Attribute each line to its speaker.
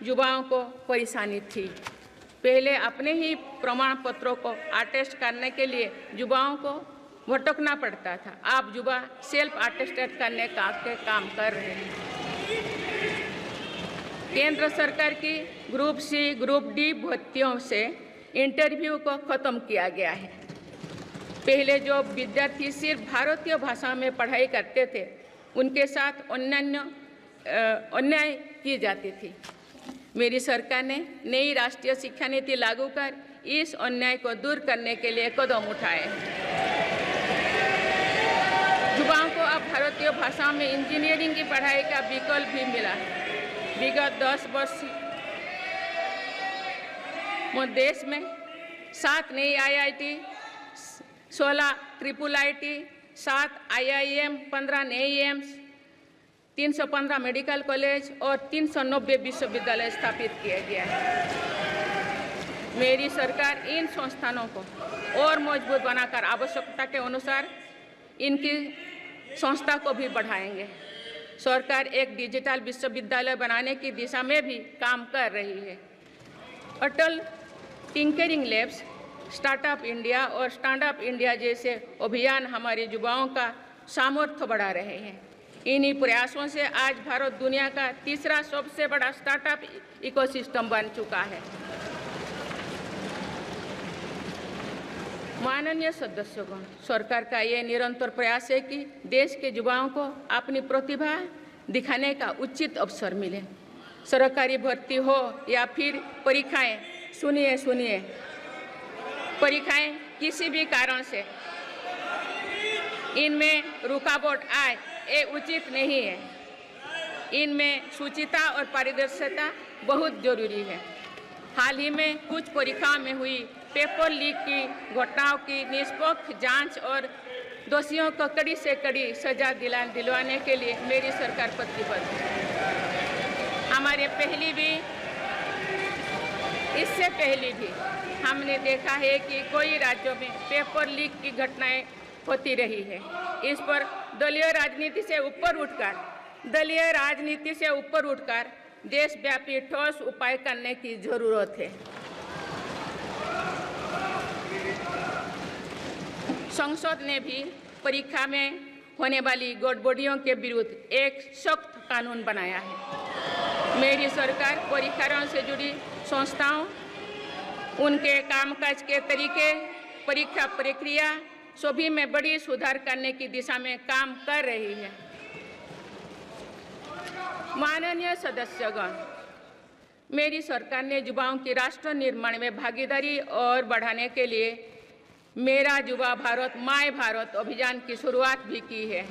Speaker 1: युवाओं को परेशानी थी। पहले अपने ही प्रमाण पत्रों को अटेस्ट करने के लिए युवाओं को भटकना पड़ता था। अब युवा सेल्फ अटेस्टेड करने का काम कर रहे हैं। केंद्र सरकार की ग्रुप सी, ग्रुप डी भर्तियों से इंटरव्यू को खत्म किया गया है। पहले जो विद्यार्थी सिर्फ भारतीय भाषा में पढ़ाई करते थे, उनके साथ अन्याय की जाती थी। मेरी सरकार ने नई राष्ट्रीय शिक्षा नीति लागू कर इस अन्याय को दूर करने के लिए कदम उठाए हैं। युवाओं को अब भारतीय भाषा में इंजीनियरिंग की पढ़ाई का विकल्प भी मिला है। विगत 10 वर्ष में देश में 7 नई IIT, 16 IIIT, 7 IIM, 15 नए एम्स, 315 मेडिकल कॉलेज और 390 विश्वविद्यालय स्थापित किया गया है। मेरी सरकार इन संस्थानों को और मजबूत बनाकर आवश्यकता के अनुसार इनकी संस्था को भी बढ़ाएंगे। सरकार एक डिजिटल विश्वविद्यालय बनाने की दिशा में भी काम कर रही है। अटल टिंकरिंग लैब्स, स्टार्टअप इंडिया और स्टैंडअप इंडिया जैसे अभियान हमारे युवाओं का सामर्थ्य बढ़ा रहे हैं। इन्हीं प्रयासों से आज भारत दुनिया का तीसरा सबसे बड़ा स्टार्टअप इकोसिस्टम बन चुका है। माननीय सदस्यगण, सरकार का ये निरंतर प्रयास है कि देश के युवाओं को अपनी प्रतिभा दिखाने का उचित अवसर मिले। सरकारी भर्ती हो या फिर परीक्षाएं, सुनिए, परीक्षाएं किसी भी कारण से इनमें रुकावट आए, ये उचित नहीं है। इनमें शुचिता और पारदर्शिता बहुत जरूरी है। हाल ही में कुछ परीक्षाओं में हुई पेपर लीक की घटनाओं की निष्पक्ष जांच और दोषियों को कड़ी से कड़ी सजा दिलवाने के लिए मेरी सरकार प्रतिबद्ध है। इससे पहले भी हमने देखा है कि कई राज्यों में पेपर लीक की घटनाएं होती रही है। इस पर दलीय राजनीति से ऊपर उठकर देशव्यापी ठोस उपाय करने की जरूरत है। संसद ने भी परीक्षा में होने वाली गड़बड़ियों के विरुद्ध एक सख्त कानून बनाया है। मेरी सरकार परीक्षाओं से जुड़ी संस्थाओं, उनके कामकाज के तरीके, परीक्षा प्रक्रिया सभी में बड़ी सुधार करने की दिशा में काम कर रही है। माननीय सदस्यगण, मेरी सरकार ने युवाओं की राष्ट्र निर्माण में भागीदारी और बढ़ाने के लिए मेरा युवा भारत माय भारत अभियान की शुरुआत भी की है।